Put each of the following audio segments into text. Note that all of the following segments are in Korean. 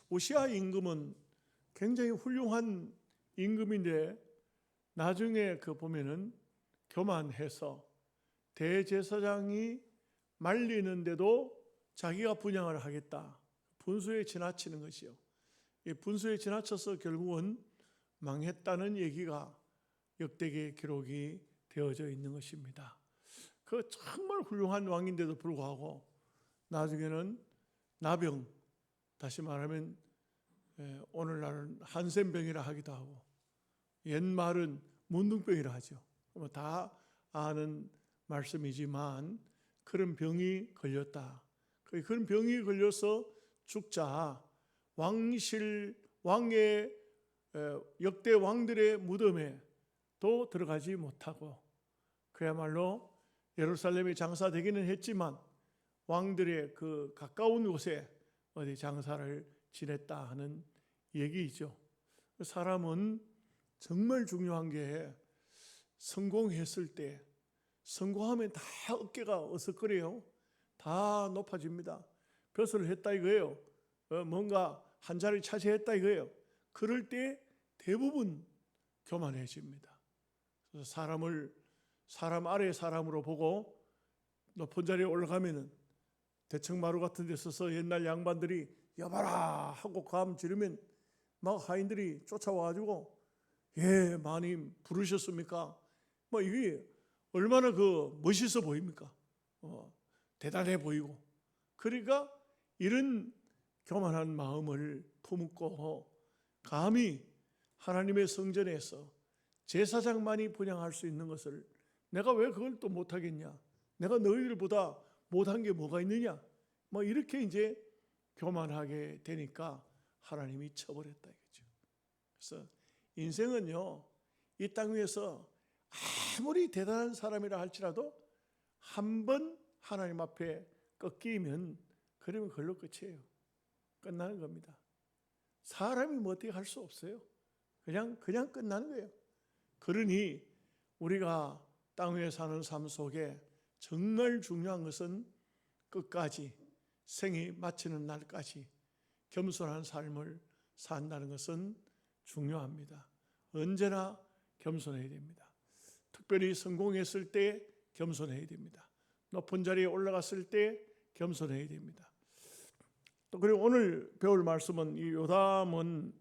오시아 임금은 굉장히 훌륭한 임금인데 나중에 그 보면은 교만해서 대제사장이 말리는데도 자기가 분향을 하겠다. 분수에 지나치는 것이요. 이 분수에 지나쳐서 결국은 망했다는 얘기가 역대기의 기록이 되어져 있는 것입니다. 그 정말 훌륭한 왕인데도 불구하고 나중에는 나병, 다시 말하면 오늘날은 한센병이라 하기도 하고 옛말은 문둥병이라 하죠. 다 아는 말씀이지만 그런 병이 걸렸다. 그런 병이 걸려서 죽자 왕의 역대 왕들의 무덤에 또 들어가지 못하고 그야말로 예루살렘에 장사되기는 했지만 왕들의 그 가까운 곳에 어디 장사를 지냈다 하는 얘기이죠. 사람은 정말 중요한 게 성공했을 때 성공하면 다 어깨가 어석거려요. 다 높아집니다. 벼슬을 했다 이거예요. 뭔가 한 자리 차지했다 이거예요. 그럴 때 대부분 교만해집니다. 그래서 사람 아래 사람으로 보고 높은 자리에 올라가면은 대청마루 같은 데 서서 옛날 양반들이 여봐라 하고 감 지르면 막 하인들이 쫓아와가지고 예 마님 부르셨습니까? 뭐 이게 얼마나 그 멋있어 보입니까? 대단해 보이고. 그러니까 이런 교만한 마음을 품고 감히 하나님의 성전에서 제사장만이 분향할 수 있는 것을 내가 왜 그걸 또 못하겠냐? 내가 너희들보다 못한 게 뭐가 있느냐? 뭐 이렇게 이제 교만하게 되니까 하나님이 처벌했다 이거죠. 그래서 인생은요, 이 땅 위에서 아무리 대단한 사람이라 할지라도 한 번 하나님 앞에 꺾이면 그러면 그걸로 끝이에요. 끝나는 겁니다. 사람이 뭐 어떻게 할 수 없어요. 그냥 끝나는 거예요. 그러니 우리가 땅 위에 사는 삶 속에 정말 중요한 것은 끝까지 생이 마치는 날까지 겸손한 삶을 산다는 것은 중요합니다. 언제나 겸손해야 됩니다. 특별히 성공했을 때 겸손해야 됩니다. 높은 자리에 올라갔을 때 겸손해야 됩니다. 또 그리고 오늘 배울 말씀은 이 요담은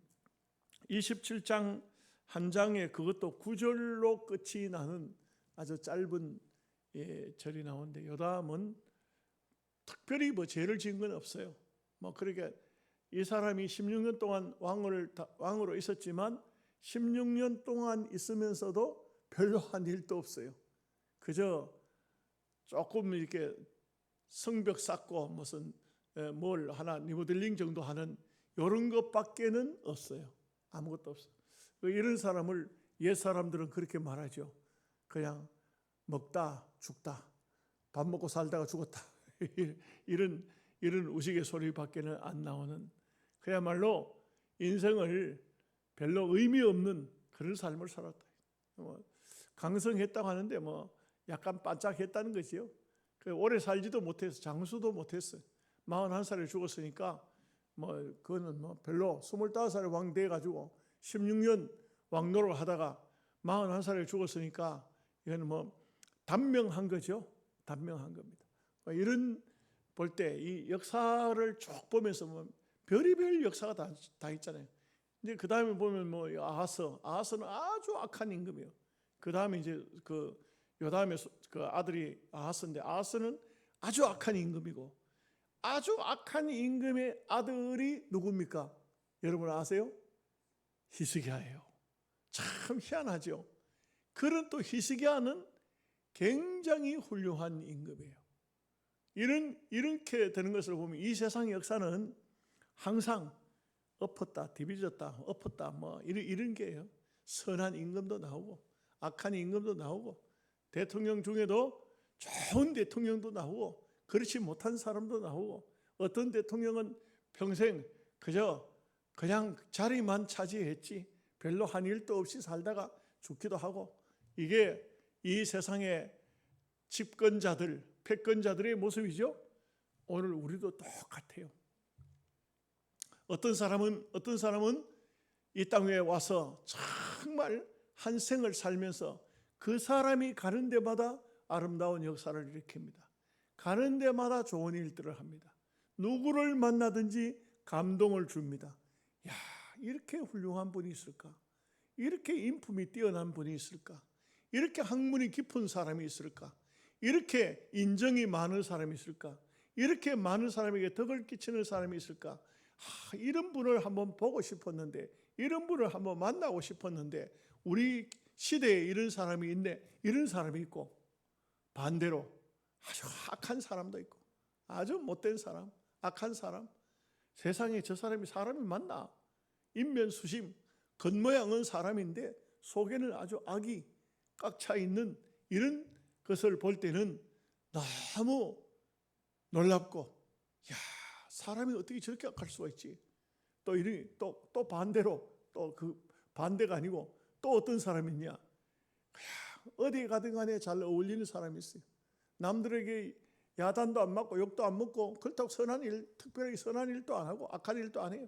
27장 한 장에 그것도 9절로 끝이 나는 아주 짧은 절이 나오는데 요담은 특별히 뭐 죄를 지은 건 없어요. 뭐 그러니까 이 사람이 16년 동안 왕으로 있었지만 16년 동안 있으면서도 별로 한 일도 없어요. 그저 조금 이렇게 성벽 쌓고 무슨 뭘 하나 리모델링 정도 하는 이런 것밖에는 없어요. 아무것도 없어요. 이런 사람을 옛 사람들은 그렇게 말하죠. 그냥 먹다 죽다, 밥 먹고 살다가 죽었다. 이런 우스갯소리밖에는 안 나오는 그야말로 인생을 별로 의미 없는 그런 삶을 살았다. 강성했다고 하는데 뭐 약간 반짝했다는 것이요. 오래 살지도 못해서 장수도 못했어요. 41살에 죽었으니까 뭐 그거는 뭐 별로 25살에 왕 돼가지고 16년 왕노를 하다가 41살에 죽었으니까 이거는 뭐 단명한 거죠. 단명한 겁니다. 이런 볼 때 이 역사를 쭉 보면서 뭐 별의별 역사가 다 있잖아요. 이제 그 다음에 보면 뭐 아하스는 아주 악한 임금이에요. 그 다음에 이제 그 요담의 그 아들이 아하스인데 아하스는 아주 악한 임금이고 아주 악한 임금의 아들이 누굽니까? 여러분 아세요? 히스기야예요. 참 희한하죠. 그런 또 히스기야는 굉장히 훌륭한 임금이에요. 이렇게 되는 것을 보면 이 세상의 역사는 항상 엎었다, 뒤비졌다, 엎었다, 뭐 이런 게예요. 선한 임금도 나오고 악한 임금도 나오고 대통령 중에도 좋은 대통령도 나오고 그렇지 못한 사람도 나오고 어떤 대통령은 평생 그냥 자리만 차지했지 별로 한 일도 없이 살다가 죽기도 하고 이게 이 세상의 집권자들, 패권자들의 모습이죠. 오늘 우리도 똑같아요. 어떤 사람은 이 땅에 와서 정말 한 생을 살면서 그 사람이 가는 데마다 아름다운 역사를 일으킵니다. 가는 데마다 좋은 일들을 합니다. 누구를 만나든지 감동을 줍니다. 야, 이렇게 훌륭한 분이 있을까? 이렇게 인품이 뛰어난 분이 있을까? 이렇게 학문이 깊은 사람이 있을까? 이렇게 인정이 많은 사람이 있을까? 이렇게 많은 사람에게 덕을 끼치는 사람이 있을까? 이런 분을 한번 보고 싶었는데, 이런 분을 한번 만나고 싶었는데, 우리 시대에 이런 사람이 있네. 이런 사람이 있고, 반대로 아주 악한 사람도 있고, 아주 못된 사람, 악한 사람. 세상에 저 사람이 맞나? 인면수심, 겉모양은 사람인데 속에는 아주 악이 꽉 차 있는 이런 것을 볼 때는 너무 놀랍고, 야, 사람이 어떻게 저렇게 악할 수가 있지? 또 반대로, 또 그 반대가 아니고 또 어떤 사람이 있냐? 어디 가든 간에 잘 어울리는 사람이 있어요. 남들에게 야단도 안 맞고 욕도 안 먹고, 그렇다고 특별히 선한 일도 안 하고 악한 일도 안 해요.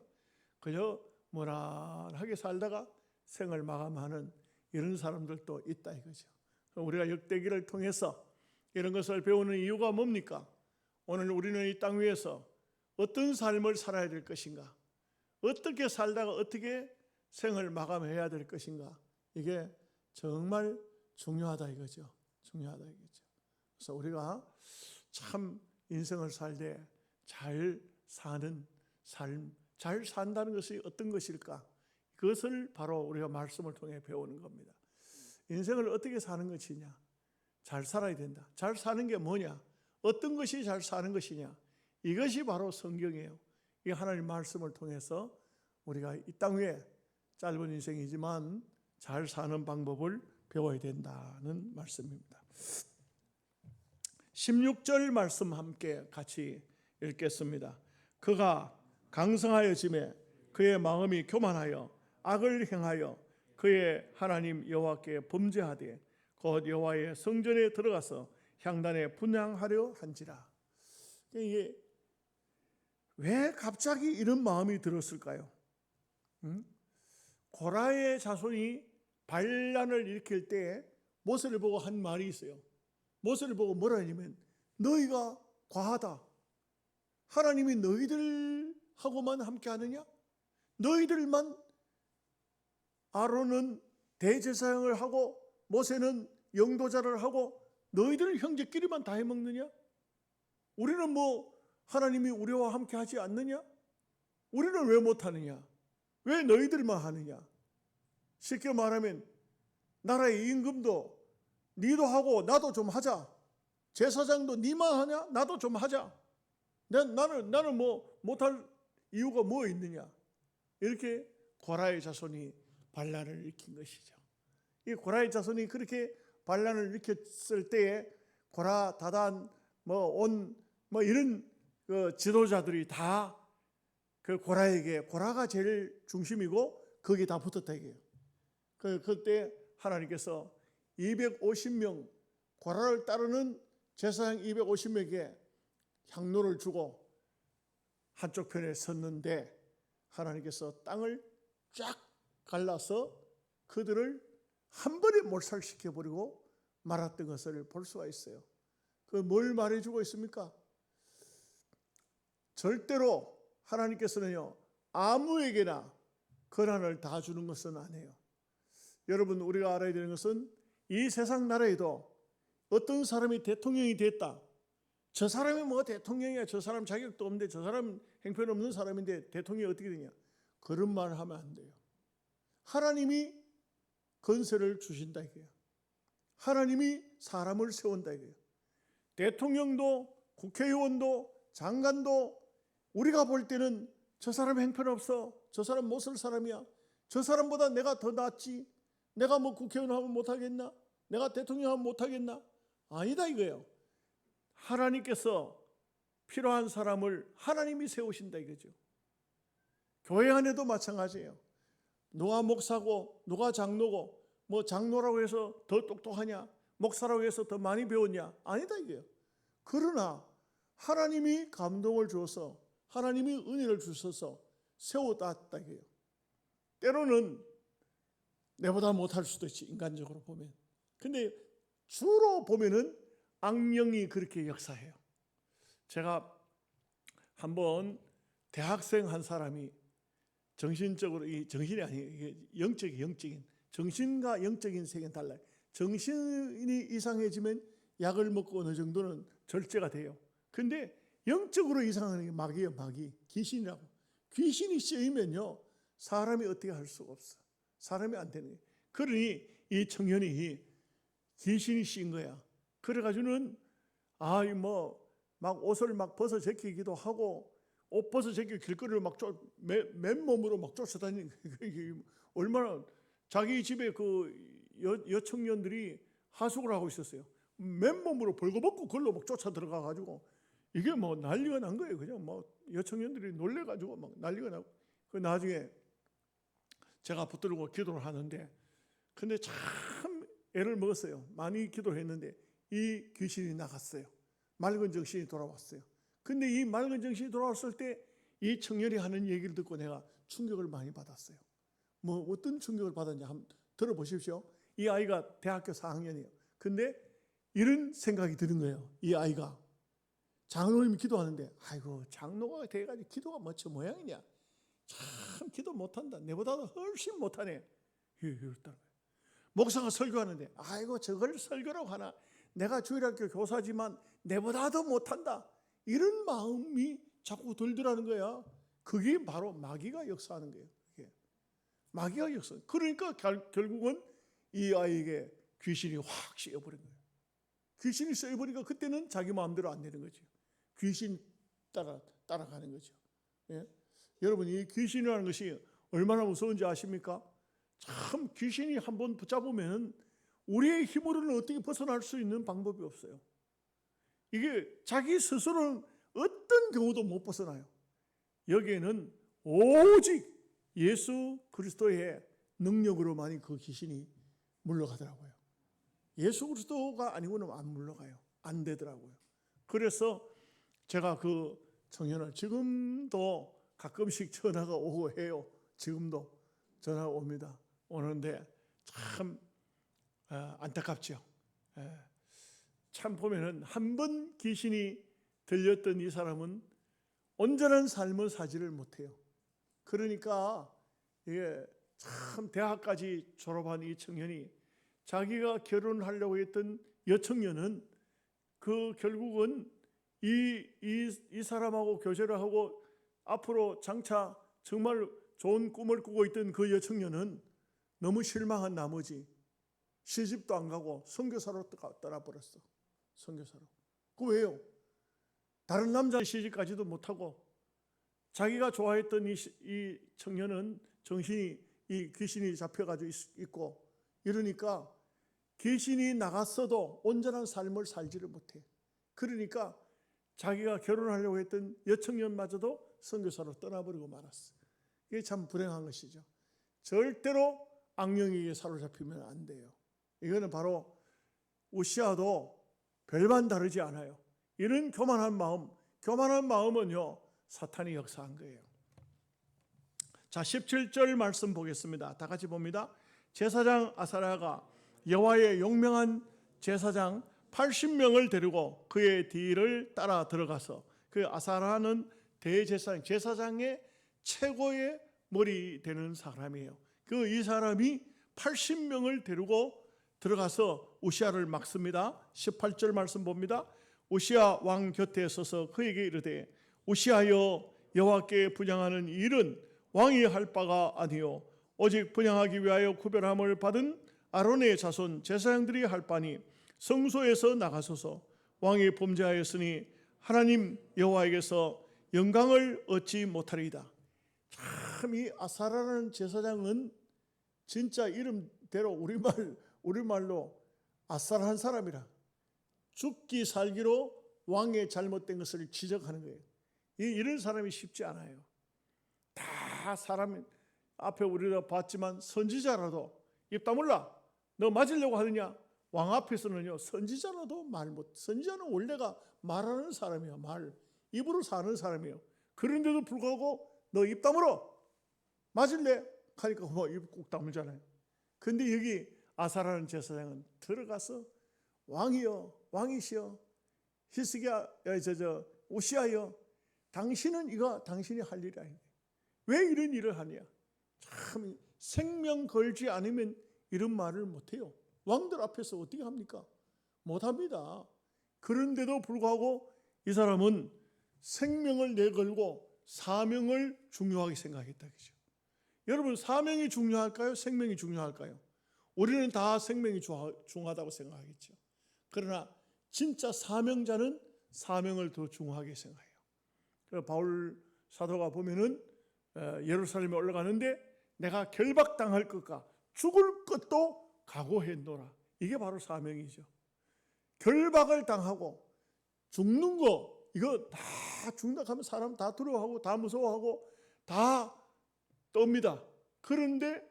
그저 무난하게 살다가 생을 마감하는 이런 사람들도 있다 이거죠. 우리가 역대기를 통해서 이런 것을 배우는 이유가 뭡니까? 오늘 우리는 이 땅 위에서 어떤 삶을 살아야 될 것인가? 어떻게 살다가 어떻게 생을 마감해야 될 것인가? 이게 정말 중요하다 이거죠. 중요하다 이거죠. 그래서 우리가 참 인생을 살 때 잘 사는 삶, 잘 산다는 것이 어떤 것일까? 그것을 바로 우리가 말씀을 통해 배우는 겁니다. 인생을 어떻게 사는 것이냐? 잘 살아야 된다. 잘 사는 게 뭐냐? 어떤 것이 잘 사는 것이냐? 이것이 바로 성경이에요. 이 하나님 말씀을 통해서 우리가 이 땅 위에 짧은 인생이지만 잘 사는 방법을 배워야 된다는 말씀입니다. 16절 말씀 함께 같이 읽겠습니다. 그가 강성하여짐에 그의 마음이 교만하여 악을 행하여 그의 하나님 여호와께 범죄하되 곧 여호와의 성전에 들어가서 향단에 분향하려 한지라. 이게 왜 갑자기 이런 마음이 들었을까요? 고라의 자손이 반란을 일으킬 때 모세를 보고 한 말이 있어요. 모세를 보고 뭐라 하냐면 너희가 과하다. 하나님이 너희들하고만 함께 하느냐? 너희들만, 아론은 대제사장을 하고 모세는 영도자를 하고 너희들 형제끼리만 다 해먹느냐? 우리는 하나님이 우리와 함께 하지 않느냐? 우리는 왜 못하느냐? 왜 너희들만 하느냐? 쉽게 말하면 나라의 임금도 니도 하고 나도 좀 하자. 제사장도 니만 하냐? 나도 좀 하자. 나는 못할 이유가 뭐 있느냐? 이렇게 고라의 자손이 반란을 일으킨 것이죠. 이 고라의 자손이 그렇게 반란을 일으켰을 때에 고라, 다단, 이런 지도자들이 다 그 고라가 제일 중심이고 거기에 다 붙었다 이게요. 그때 하나님께서 250명 고라를 따르는 제사장 250명에게 향로를 주고 한쪽 편에 섰는데 하나님께서 땅을 쫙 갈라서 그들을 한 번에 몰살시켜버리고 말았던 것을 볼 수가 있어요. 그 뭘 말해주고 있습니까? 절대로 하나님께서는요 아무에게나 권한을 다 주는 것은 아니에요. 여러분, 우리가 알아야 되는 것은 이 세상 나라에도 어떤 사람이 대통령이 됐다. 저 사람이 대통령이야. 저 사람 자격도 없는데, 저 사람 형편없는 사람인데 대통령이 어떻게 되냐? 그런 말을 하면 안 돼요. 하나님이 권세를 주신다 이거예요. 하나님이 사람을 세운다 이거예요. 대통령도 국회의원도 장관도 우리가 볼 때는 저 사람 형편없어. 저 사람 못 쓸 사람이야. 저 사람보다 내가 더 낫지. 내가 국회의원 하면 못하겠나? 내가 대통령 하면 못하겠나? 아니다 이거예요. 하나님께서 필요한 사람을 하나님이 세우신다 이거죠. 교회 안에도 마찬가지예요. 누가 목사고 누가 장로고 장로라고 해서 더 똑똑하냐? 목사라고 해서 더 많이 배웠냐? 아니다 이거예요. 그러나 하나님이 감동을 주어서 하나님이 은혜를 주셔서 세워놨다 이거예요. 때로는 내보다 못할 수도 있지, 인간적으로 보면. 근데 주로 보면은 악령이 그렇게 역사해요. 제가 한번 대학생 한 사람이 정신적으로, 이 정신이 아니에요, 이게 영적인 정신과 영적인 세계는 달라요. 정신이 이상해지면 약을 먹고 어느 정도는 절제가 돼요. 근데 영적으로 이상한 게 마귀예요. 마귀, 귀신이라고. 귀신이 씌이면요 사람이 어떻게 할 수가 없어. 사람이 안 되는 거예요. 그러니 이 청년이 귀신이 씌인 거야. 그래가지고는 막 옷을 막 벗어 제끼기도 하고, 옷 벗어 제끼고 길거리를 막 맨몸으로 막 쫓아다니는 거예요. 얼마나 자기 집에 그 여청년들이 하숙을 하고 있었어요. 맨몸으로 벌거벗고 걸로 막 쫓아 들어가 가지고 이게 뭐 난리가 난 거예요. 그냥 뭐 여청년들이 놀래 가지고 막 난리가 나고. 그 나중에 제가 붙들고 기도를 하는데, 근데 참 애를 먹었어요. 많이 기도했는데 이 귀신이 나갔어요. 맑은 정신이 돌아왔어요. 근데 이 맑은 정신이 돌아왔을 때 이 청년이 하는 얘기를 듣고 내가 충격을 많이 받았어요. 뭐 어떤 충격을 받았냐 한번 들어보십시오. 이 아이가 대학교 4학년이에요. 근데 이런 생각이 드는 거예요. 이 아이가 장로님이 기도하는데, 아이고 장로가 돼가지고 기도가 뭐저 모양이냐, 참 기도 못한다, 내보다도 훨씬 못하네, 이랬다는 거예요. 목사가 설교하는데, 아이고 저걸 설교라고 하나, 내가 주일학교 교사지만 내보다도 못한다, 이런 마음이 자꾸 들더라는 거야. 그게 바로 마귀가 역사하는 거예요. 그게 마귀가 역사. 그러니까 결국은 이 아이에게 귀신이 확 씌어버린 거예요. 귀신이 씌어버리니까 그때는 자기 마음대로 안 되는 거죠. 귀신 따라가는 거죠. 예? 여러분, 이 귀신이라는 것이 얼마나 무서운지 아십니까? 참 귀신이 한번 붙잡으면 우리의 힘으로는 어떻게 벗어날 수 있는 방법이 없어요. 이게 자기 스스로는 어떤 경우도 못 벗어나요. 여기에는 오직 예수 그리스도의 능력으로만이 그 귀신이 물러가더라고요. 예수 그리스도가 아니고는 안 물러가요. 안 되더라고요. 그래서 제가 그 청년을 지금도 가끔씩 전화가 오고 해요. 지금도 전화가 옵니다. 오는데 참 안타깝죠. 참 보면은 한 번 귀신이 들렸던 이 사람은 온전한 삶을 사지를 못해요. 그러니까 이게 참 대학까지 졸업한 이 청년이 자기가 결혼하려고 했던 여청년은 그 결국은 이 사람하고 교제를 하고 앞으로 장차 정말 좋은 꿈을 꾸고 있던 그 여청년은 너무 실망한 나머지 시집도 안 가고 선교사로 떠나버렸어. 선교사로. 그 왜요? 다른 남자 시집까지도 못하고 자기가 좋아했던 이 청년은 정신이, 이 귀신이 잡혀가지고 있고 이러니까 귀신이 나갔어도 온전한 삶을 살지를 못해. 그러니까 자기가 결혼하려고 했던 여청년마저도 선교사로 떠나버리고 말았어. 이게 참 불행한 것이죠. 절대로 악령에게 사로잡히면 안 돼요. 이거는 바로 우시아도 별반 다르지 않아요. 이런 교만한 마음은요 사탄이 역사한 거예요. 자, 17절 말씀 보겠습니다. 다 같이 봅니다. 제사장 아사랴가 여호와의 용맹한 제사장 80명을 데리고 그의 뒤를 따라 들어가서, 그 아사랴는 대제사장, 제사장의 최고의 머리 되는 사람이에요. 이 사람이 80명을 데리고 들어가서 우시아를 막습니다. 18절 말씀 봅니다. 우시아 왕 곁에 서서 그에게 이르되, 우시아여, 여호와께 분향하는 일은 왕이 할 바가 아니요 오직 분향하기 위하여 구별함을 받은 아론의 자손 제사장들이 할 바니 성소에서 나가소서. 왕이 범죄하였으니 하나님 여호와에게서 영광을 얻지 못하리이다. 참 이 아사랴라는 제사장은 진짜 이름대로 우리말로 아싸라한 사람이라, 죽기 살기로 왕의 잘못된 것을 지적하는 거예요. 이런 사람이 쉽지 않아요. 다 사람 앞에 우리가 봤지만 선지자라도 입 다물라, 너 맞으려고 하느냐. 왕 앞에서는요 선지자라도 선지자는 원래가 말하는 사람이에요. 입으로 사는 사람이에요. 그런데도 불구하고 너 입 다물어. 맞을래? 하니까 뭐 입 꼭 다물잖아요. 근데 여기 아사라는 제사장은 들어가서 왕이여, 왕이시여, 히스기야, 오시아여, 당신은 이거 당신이 할 일이 아닌데 왜 이런 일을 하냐? 참 생명 걸지 않으면 이런 말을 못해요. 왕들 앞에서 어떻게 합니까? 못합니다. 그런데도 불구하고 이 사람은 생명을 내걸고 사명을 중요하게 생각했다. 그죠? 여러분, 사명이 중요할까요? 생명이 중요할까요? 우리는 다 생명이 중요하다고 생각하겠죠. 그러나 진짜 사명자는 사명을 더 중요하게 생각해요. 그래서 바울 사도가 보면은 예루살렘에 올라가는데 내가 결박당할 것과 죽을 것도 각오했노라. 이게 바로 사명이죠. 결박을 당하고 죽는 거, 이거 다 죽는다 하면 사람 다 두려워하고 다 무서워하고 다 떱니다. 그런데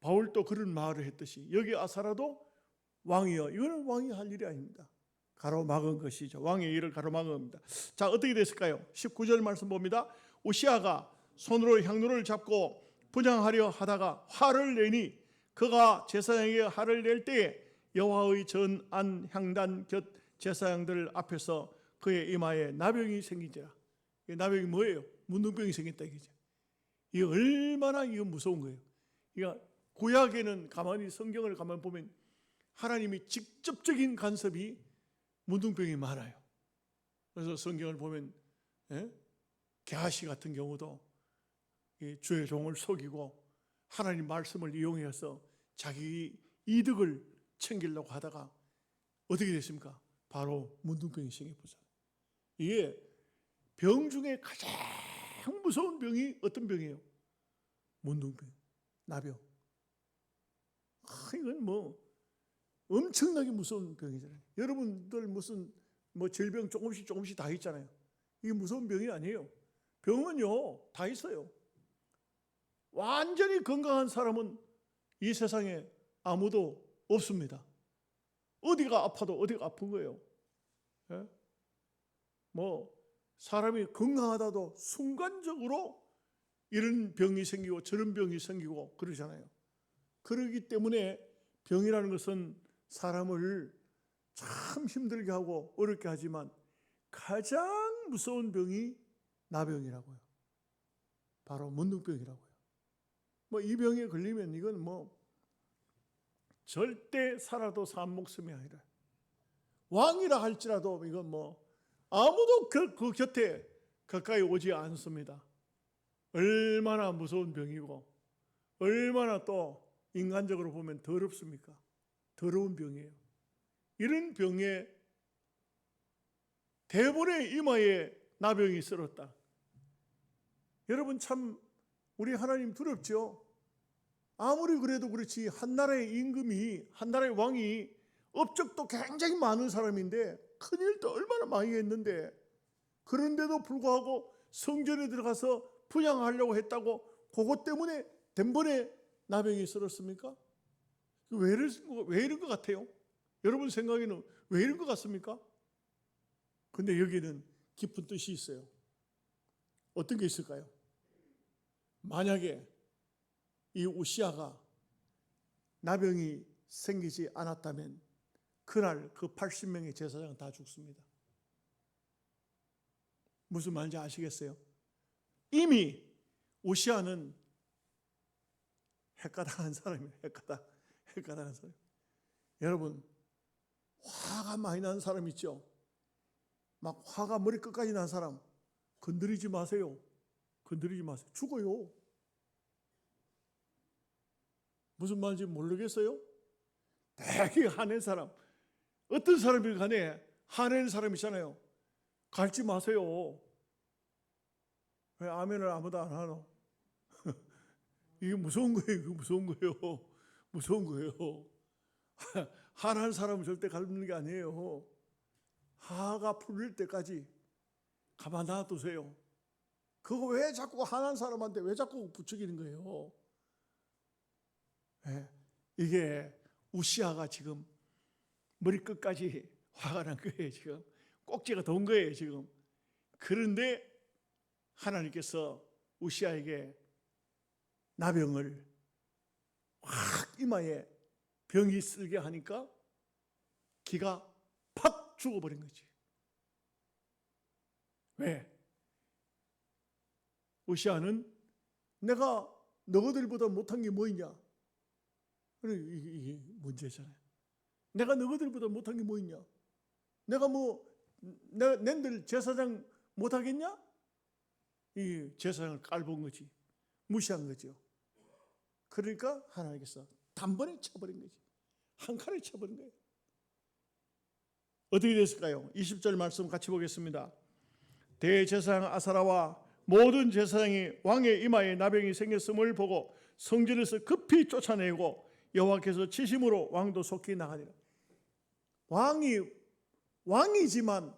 바울도 그런 말을 했듯이 여기 아사라도 왕이여, 이거는 왕이 할 일이 아닙니다. 가로막은 것이죠. 왕의 일을 가로막은 겁니다. 자, 어떻게 됐을까요? 19절 말씀 봅니다. 우시아가 손으로 향로를 잡고 분향하려 하다가 화를 내니 그가 제사장에게 화를 낼 때에 여호와의 전안 향단 곁 제사장들 앞에서 그의 이마에 나병이 생긴지라. 이 나병이 뭐예요? 문둥병이 생겼다 이거죠. 이게 얼마나 이거 무서운 거예요. 그러니까 구약에는 가만히 성경을 가만 보면 하나님이 직접적인 간섭이 문둥병이 많아요. 그래서 성경을 보면 게하시 같은 경우도 주의 종을 속이고 하나님 말씀을 이용해서 자기 이득을 챙기려고 하다가 어떻게 됐습니까? 바로 문둥병이 생겨보잖아요. 이게 병 중에 가장 무서운 병이 어떤 병이에요? 문둥병, 나병. 이건 뭐 엄청나게 무서운 병이잖아요. 여러분들 무슨 뭐 질병 조금씩 다 있잖아요. 이게 무서운 병이 아니에요. 병은요 다 있어요. 완전히 건강한 사람은 이 세상에 아무도 없습니다. 어디가 아파도 어디가 아픈 거예요. 예? 뭐 사람이 건강하다도 순간적으로 이런 병이 생기고 저런 병이 생기고 그러잖아요. 그러기 때문에 병이라는 것은 사람을 참 힘들게 하고 어렵게 하지만 가장 무서운 병이 나병이라고요. 바로 문둥병이라고요. 뭐 이 병에 걸리면 이건 뭐 절대 살아도 산 목숨이 아니라 왕이라 할지라도 이건 뭐 아무도 그 곁에 가까이 오지 않습니다. 얼마나 무서운 병이고 얼마나 또 인간적으로 보면 더럽습니까? 더러운 병이에요. 이런 병에 대본의 이마에 나병이 쓸었다. 여러분 참 우리 하나님 두렵죠? 아무리 그래도 그렇지 한 나라의 임금이, 한 나라의 왕이 업적도 굉장히 많은 사람인데 큰일도 얼마나 많이 했는데 그런데도 불구하고 성전에 들어가서 분향하려고 했다고 그것 때문에 단번에 나병이 쓸었습니까? 왜 이런 것 같아요? 여러분 생각에는 왜 이런 것 같습니까? 근데 여기는 깊은 뜻이 있어요. 어떤 게 있을까요? 만약에 이 우시아가 나병이 생기지 않았다면 그날 그 80명의 제사장은 다 죽습니다. 무슨 말인지 아시겠어요? 이미 우시아는 헷가당한 사람이에요. 헷가당한 사람. 여러분 화가 많이 나는 사람 있죠? 막 화가 머리끝까지 난 사람 건드리지 마세요. 건드리지 마세요. 죽어요. 무슨 말인지 모르겠어요? 되게 화낸 사람, 어떤 사람이 간에 화내는 사람 있잖아요. 갈지 마세요. 왜 아멘을 아무도 안 하노? 이게 무서운 거예요. 이게 무서운 거예요. 무서운 거예요. 화난 사람은 절대 갈는 게 아니에요. 화가 풀릴 때까지 가만 놔두세요. 그거 왜 자꾸 화난 사람한테 왜 자꾸 부추기는 거예요? 네, 이게 우시아가 지금 머리끝까지 화가 난 거예요. 지금 꼭지가 돈 거예요. 지금. 그런데 하나님께서 우시아에게 나병을 확 이마에 병이 쓸게 하니까 기가 팍 죽어버린 거지. 왜? 우시아는 내가 너희들보다 못한 게 뭐 있냐? 이게 문제잖아요. 내가 너희들보다 못한 게 뭐 있냐? 내가 낸들 제사장 못하겠냐? 이 제사장을 깔본 거지. 무시한 거죠. 그러니까 하나님께서 단번에 쳐버린 거지. 한 칼에 쳐버린 거예요. 어떻게 됐을까요? 20절 말씀 같이 보겠습니다. 대제사장 아사라와 모든 제사장이 왕의 이마에 나병이 생겼음을 보고 성전에서 급히 쫓아내고 여호와께서 치심으로 왕도 속히 나가니라. 왕이지만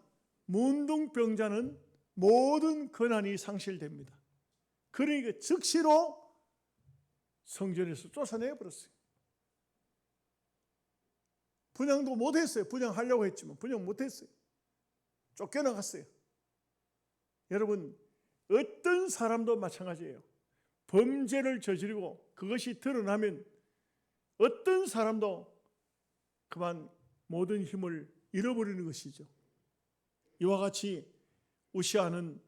문둥병자는 모든 권한이 상실됩니다. 그러니까 즉시로 성전에서 쫓아내 버렸어요. 분향도 못했어요. 분향하려고 했지만 분향 못했어요. 쫓겨나갔어요. 여러분, 어떤 사람도 마찬가지예요. 범죄를 저지르고 그것이 드러나면 어떤 사람도 그만 모든 힘을 잃어버리는 것이죠. 이와 같이 우시아는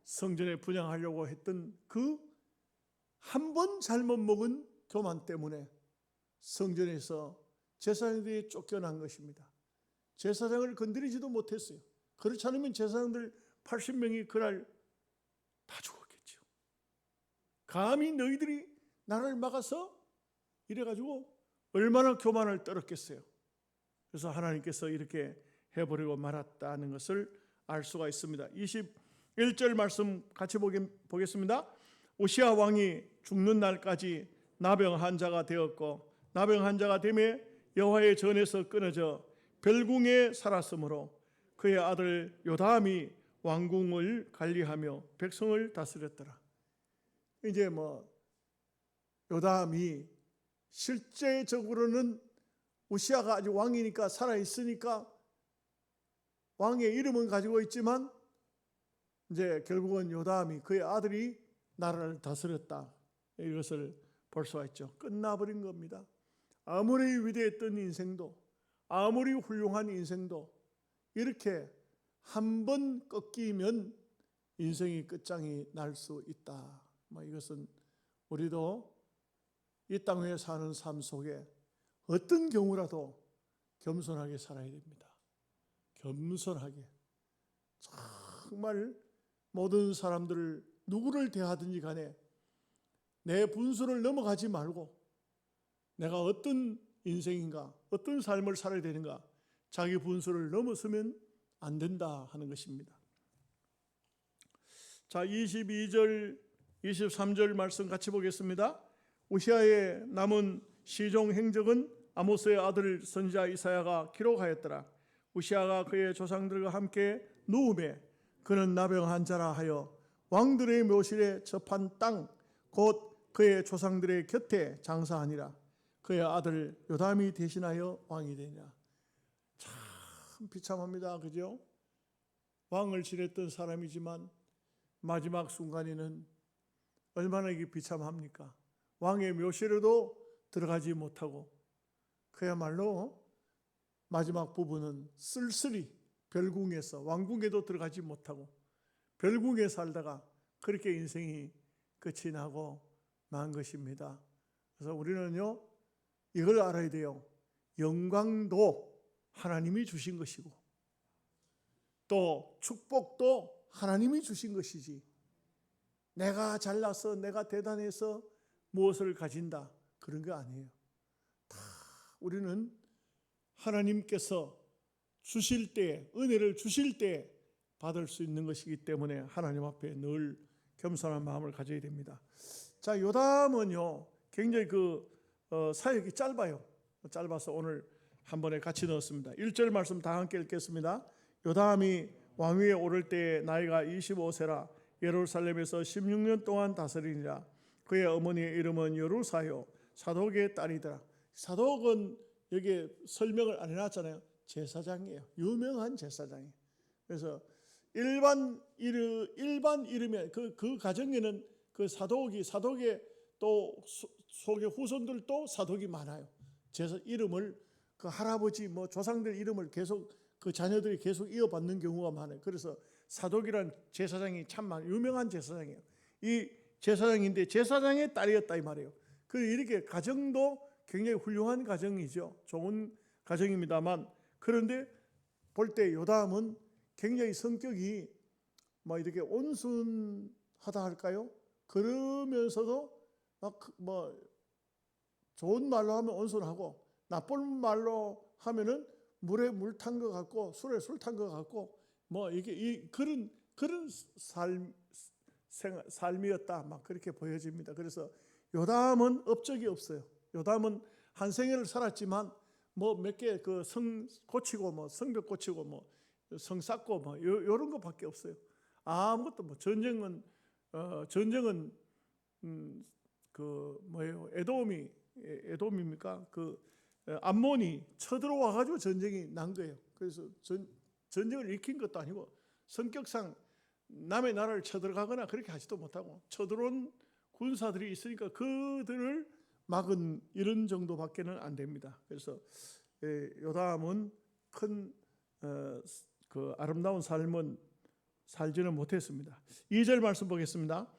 성전에 분향하려고 했던 그 한 번 잘못 먹은 교만 때문에 성전에서 제사장들이 쫓겨난 것입니다. 제사장을 건드리지도 못했어요. 그렇지 않으면 제사장들 80명이 그날 다 죽었겠죠. 감히 너희들이 나를 막아서 이래가지고 얼마나 교만을 떨었겠어요. 그래서 하나님께서 이렇게 해버리고 말았다는 것을 알 수가 있습니다. 21절 말씀 같이 보겠습니다. 우시아 왕이 죽는 날까지 나병 환자가 되었고 나병 환자가 되매 여호와의 전에서 끊어져 별궁에 살았으므로 그의 아들 요담이 왕궁을 관리하며 백성을 다스렸더라. 이제 요담이 실제적으로는 우시아가 아직 왕이니까 살아있으니까 왕의 이름은 가지고 있지만 이제 결국은 요담이 그의 아들이 나라를 다스렸다. 이것을 볼 수가 있죠. 끝나버린 겁니다. 아무리 위대했던 인생도 아무리 훌륭한 인생도 이렇게 한 번 꺾이면 인생이 끝장이 날 수 있다. 이것은 우리도 이 땅 위에 사는 삶 속에 어떤 경우라도 겸손하게 살아야 됩니다. 겸손하게. 정말 모든 사람들을 누구를 대하든지 간에 내 분수를 넘어가지 말고 내가 어떤 인생인가, 어떤 삶을 살아야 되는가, 자기 분수를 넘어서면 안 된다 하는 것입니다. 자, 22절, 23절 말씀 같이 보겠습니다. 우시아의 남은 시종 행적은 아모스의 아들 선지자 이사야가 기록하였더라. 우시아가 그의 조상들과 함께 누우매 그는 나병 환자라 하여 왕들의 묘실에 접한 땅 곧 그의 조상들의 곁에 장사하니라. 그의 아들 요담이 대신하여 왕이 되냐. 참 비참합니다. 그죠? 왕을 지냈던 사람이지만 마지막 순간에는 얼마나 이게 비참합니까? 왕의 묘실에도 들어가지 못하고 그야말로 마지막 부분은 쓸쓸히 별궁에서 왕궁에도 들어가지 못하고 별궁에 살다가 그렇게 인생이 끝이 나고 만 것입니다. 그래서 우리는요 이걸 알아야 돼요. 영광도 하나님이 주신 것이고 또 축복도 하나님이 주신 것이지 내가 잘나서 내가 대단해서 무엇을 가진다 그런 게 아니에요. 다 우리는 하나님께서 주실 때 은혜를 주실 때 받을 수 있는 것이기 때문에 하나님 앞에 늘 겸손한 마음을 가져야 됩니다. 자, 요담은요 굉장히 사역이 짧아요. 짧아서 오늘 한 번에 같이 넣었습니다. 1절 말씀 다 함께 읽겠습니다. 요담이 왕위에 오를 때에 나이가 25세라 예루살렘에서 16년 동안 다스리니라. 그의 어머니의 이름은 여루사요 사독의 딸이더라. 사독은 여기에 설명을 안 해놨잖아요. 제사장이에요. 유명한 제사장이에요. 그래서 일반 이름에 그 가정에는 그 사독의 또 속의 후손들도 사독이 많아요. 제사 이름을 그 할아버지 뭐 조상들 이름을 계속 그 자녀들이 계속 이어받는 경우가 많아요. 그래서 사독이란 제사장이 참 유명한 제사장이에요. 이 제사장인데 제사장의 딸이었다 이 말이에요. 그 이렇게 가정도 굉장히 훌륭한 가정이죠. 좋은 가정입니다만, 그런데 볼 때 요담은 굉장히 성격이 뭐 이렇게 온순하다 할까요? 그러면서도 막 뭐 좋은 말로 하면 온순하고 나쁜 말로 하면은 물에 물 탄 것 같고 술에 술 탄 것 같고 뭐 이게 그런 삶이었다 막 그렇게 보여집니다. 그래서 요담은 업적이 없어요. 요담은 한 생애를 살았지만 뭐 몇 개 그 성 고치고 뭐 성벽 고치고 뭐 성 쌓고 뭐 요런 것밖에 없어요. 아무것도 뭐 전쟁은 그 뭐예요? 에돔입니까? 그 암몬이 쳐들어와 가지고 전쟁이 난 거예요. 그래서 전쟁을 일으킨 것도 아니고 성격상 남의 나라를 쳐들어가거나 그렇게 하지도 못하고 쳐들어온 군사들이 있으니까 그들을 막은 이런 정도밖에는 안 됩니다. 그래서 요담은 큰 그 아름다운 삶은 살지는 못했습니다. 2절 말씀 보겠습니다.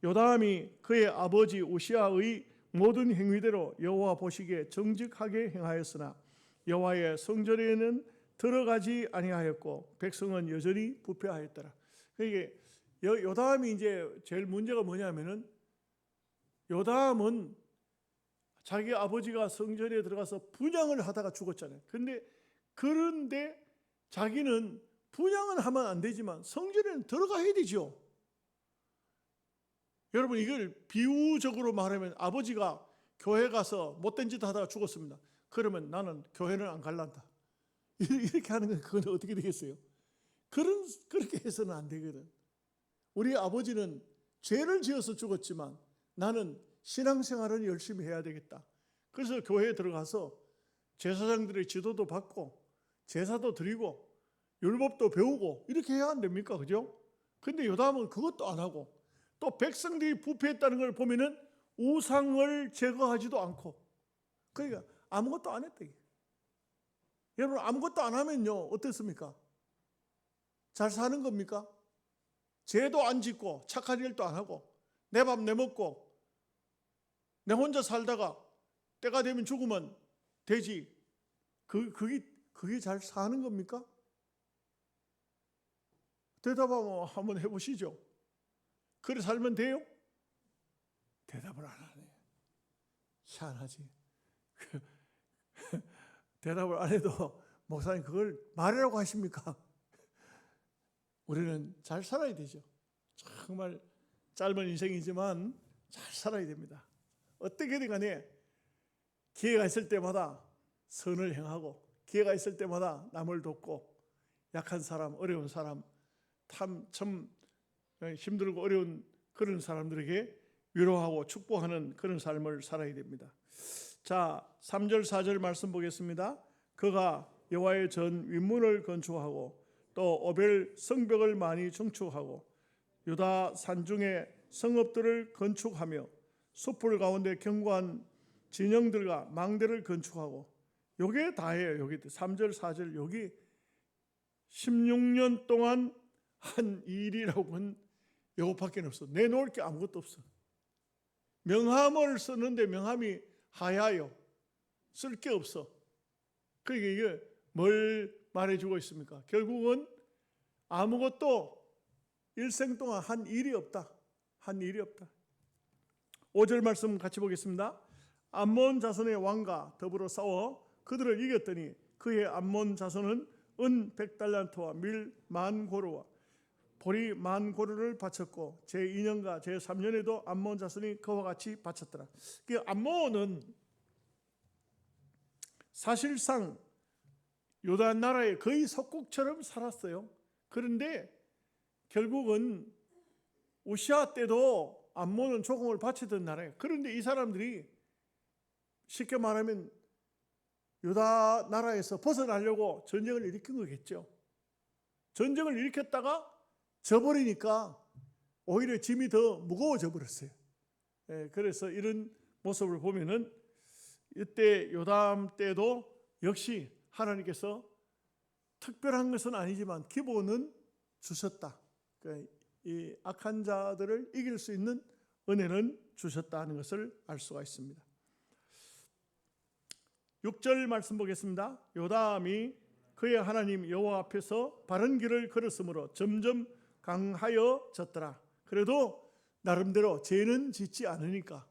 요담이 그의 아버지 우시아의 모든 행위대로 여호와 보시기에 정직하게 행하였으나 여호와의 성전에는 들어가지 아니하였고 백성은 여전히 부패하였더라. 이게 요담이 이제 제일 문제가 뭐냐면은 요담은 자기 아버지가 성전에 들어가서 분향을 하다가 죽었잖아요. 그런데 자기는 분향은 하면 안 되지만 성전에는 들어가야 되죠. 여러분 이걸 비유적으로 말하면 아버지가 교회 가서 못된 짓 하다가 죽었습니다. 그러면 나는 교회는 안 갈란다. 이렇게 하는 건 그건 어떻게 되겠어요? 그렇게 해서는 안 되거든. 우리 아버지는 죄를 지어서 죽었지만 나는 신앙생활을 열심히 해야 되겠다. 그래서 교회에 들어가서 제사장들의 지도도 받고 제사도 드리고 율법도 배우고 이렇게 해야 안 됩니까? 그죠? 근데 요담은 그것도 안 하고 또 백성들이 부패했다는 걸 보면은 우상을 제거하지도 않고 그러니까 아무것도 안 했다. 여러분 아무것도 안 하면요 어떻습니까? 잘 사는 겁니까? 죄도 안 짓고 착한 일도 안 하고 내 밥 내 먹고 내 혼자 살다가 때가 되면 죽으면 되지. 그게 잘 사는 겁니까? 대답 한번 해보시죠. 그래 살면 돼요? 대답을 안 하네. 희한하지. 대답을 안 해도 목사님 그걸 말하라고 하십니까? 우리는 잘 살아야 되죠. 정말 짧은 인생이지만 잘 살아야 됩니다. 어떻게든 간에 기회가 있을 때마다 선을 행하고 기회가 있을 때마다 남을 돕고 약한 사람, 어려운 사람, 참 힘들고 어려운 그런 사람들에게 위로하고 축복하는 그런 삶을 살아야 됩니다. 자, 3절 4절 말씀 보겠습니다. 그가 여호와의 전 윗문을 건축하고 또 오벨 성벽을 많이 증축하고 유다 산중에 성읍들을 건축하며 숲을 가운데 견고한 진영들과 망대를 건축하고 요게 다예요. 여기 3절 4절 여기 16년 동안 한 일이라고는 요것밖에 없어. 내놓을 게 아무것도 없어. 명함을 썼는데 명함이 하야요. 쓸 게 없어. 그러니까 이게 뭘 말해주고 있습니까? 결국은 아무것도 일생 동안 한 일이 없다. 한 일이 없다. 5절 말씀 같이 보겠습니다. 암몬 자손의 왕과 더불어 싸워 그들을 이겼더니 그의 암몬 자손은 은 100달란트와 밀 10,000고루와 보리 10,000고루를 바쳤고 제2년과 제3년에도 암몬 자손이 그와 같이 바쳤더라. 그 암몬은 사실상 유다 나라의 거의 속국처럼 살았어요. 그런데 결국은 우시아 때도 암몬은 조공을 바치던 나라예요. 그런데 이 사람들이 쉽게 말하면 유다 나라에서 벗어나려고 전쟁을 일으킨 거겠죠. 전쟁을 일으켰다가 져버리니까 오히려 짐이 더 무거워져 버렸어요. 그래서 이런 모습을 보면은 이때 요담 때도 역시 하나님께서 특별한 것은 아니지만 기본은 주셨다. 이 악한 자들을 이길 수 있는 은혜는 주셨다는 것을 알 수가 있습니다. 6절 말씀 보겠습니다. 요담이 그의 하나님 여호와 앞에서 바른 길을 걸었으므로 점점 강하여졌더라. 그래도 나름대로 죄는 짓지 않으니까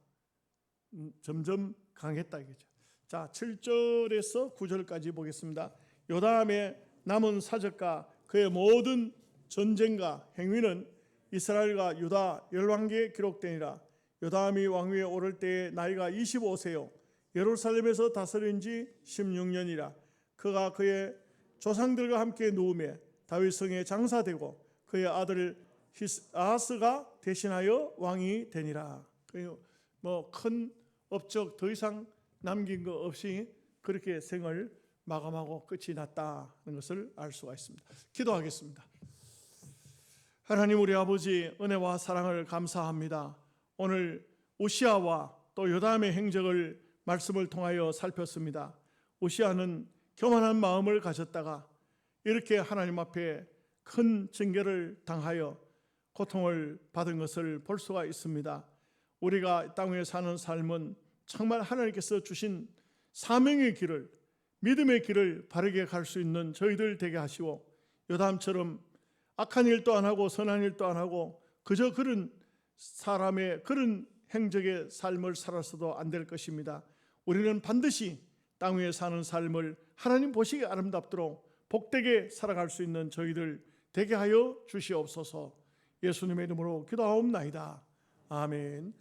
점점 강했다 이거죠. 자, 7절에서 9절까지 보겠습니다. 요담의 남은 사적과 그의 모든 전쟁과 행위는 이스라엘과 유다 열왕기에 기록되니라. 요담이 왕위에 오를 때에 나이가 25세요 예루살렘에서 다스린 지 16년이라. 그가 그의 조상들과 함께 누우매 다윗성에 장사되고 그의 아들 아하스가 대신하여 왕이 되니라. 뭐 큰 업적 더 이상 남긴 거 없이 그렇게 생을 마감하고 끝이 났다는 것을 알 수가 있습니다. 기도하겠습니다. 하나님 우리 아버지 은혜와 사랑을 감사합니다. 오늘 우시아와 또 요담의 행적을 말씀을 통하여 살폈습니다. 우시아는 교만한 마음을 가졌다가 이렇게 하나님 앞에 큰 징계를 당하여 고통을 받은 것을 볼 수가 있습니다. 우리가 땅 위에 사는 삶은 정말 하나님께서 주신 사명의 길을, 믿음의 길을 바르게 갈 수 있는 저희들 되게 하시고, 요담처럼 악한 일도 안 하고 선한 일도 안 하고 그저 그런 사람의 그런 행적의 삶을 살아서도 안 될 것입니다. 우리는 반드시 땅 위에 사는 삶을 하나님 보시기에 아름답도록 복되게 살아갈 수 있는 저희들 되게 하여 주시옵소서. 예수님의 이름으로 기도하옵나이다. 아멘.